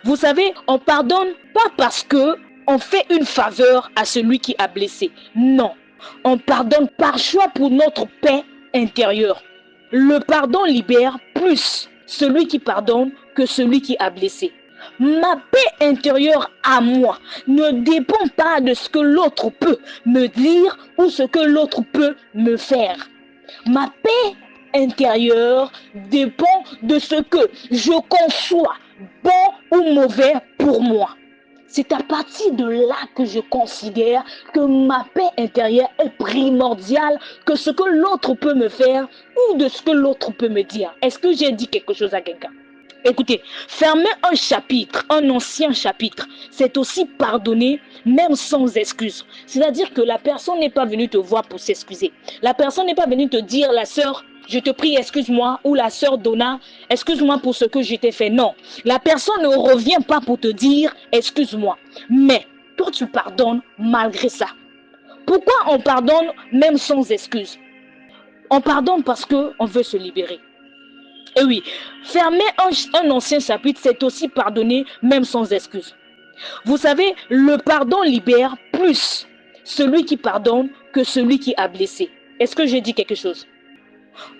Vous savez, on pardonne pas parce que on fait une faveur à celui qui a blessé. Non, on pardonne par choix pour notre paix intérieure. Le pardon libère plus celui qui pardonne que celui qui a blessé. Ma paix intérieure à moi ne dépend pas de ce que l'autre peut me dire ou ce que l'autre peut me faire. Ma paix intérieure dépend de ce que je conçois, bon ou mauvais pour moi. C'est à partir de là que je considère que ma paix intérieure est primordiale que ce que l'autre peut me faire ou de ce que l'autre peut me dire. Est-ce que j'ai dit quelque chose à quelqu'un? Écoutez, fermer un chapitre, un ancien chapitre, c'est aussi pardonner même sans excuse. C'est-à-dire que la personne n'est pas venue te voir pour s'excuser. La personne n'est pas venue te dire, la sœur, je te prie, excuse-moi, ou la sœur Donna, excuse-moi pour ce que je t'ai fait. Non, la personne ne revient pas pour te dire, excuse-moi. Mais toi, tu pardonnes malgré ça. Pourquoi on pardonne même sans excuse? On pardonne parce qu'on veut se libérer. Et oui, fermer un ancien chapitre, c'est aussi pardonner même sans excuse. Vous savez, le pardon libère plus celui qui pardonne que celui qui a blessé. Est-ce que j'ai dit quelque chose?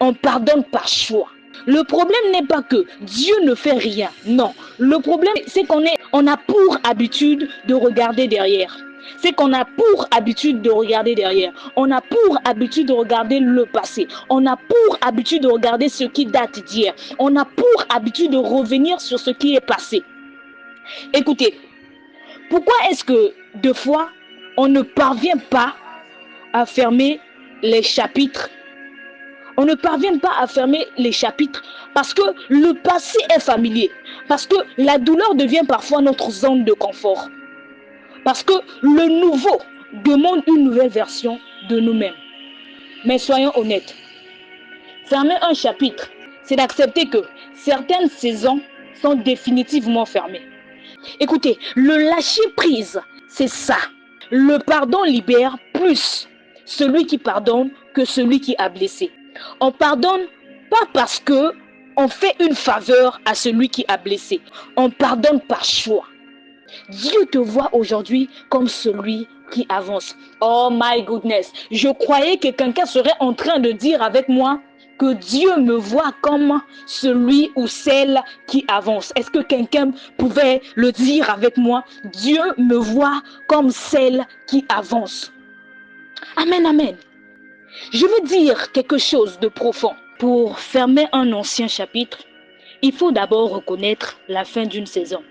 On pardonne par choix. Le problème n'est pas que Dieu ne fait rien. Non, le problème c'est qu'on a pour habitude de regarder derrière. C'est qu'on a pour habitude de regarder derrière. On a pour habitude de regarder le passé. On a pour habitude de regarder ce qui date d'hier. On a pour habitude de revenir sur ce qui est passé. Écoutez, pourquoi est-ce que deux fois on ne parvient pas à fermer les chapitres? On ne parvient pas à fermer les chapitres parce que le passé est familier. Parce que la douleur devient parfois notre zone de confort. Parce que le nouveau demande une nouvelle version de nous-mêmes. Mais soyons honnêtes. Fermer un chapitre, c'est d'accepter que certaines saisons sont définitivement fermées. Écoutez, le lâcher-prise, c'est ça. Le pardon libère plus celui qui pardonne que celui qui a blessé. On pardonne pas parce que on fait une faveur à celui qui a blessé. On pardonne par choix. Dieu te voit aujourd'hui comme celui qui avance. Oh my goodness, je croyais que quelqu'un serait en train de dire avec moi que Dieu me voit comme celui ou celle qui avance. Est-ce que quelqu'un pouvait le dire avec moi? Dieu me voit comme celle qui avance. Amen, amen. Je veux dire quelque chose de profond. Pour fermer un ancien chapitre, il faut d'abord reconnaître la fin d'une saison.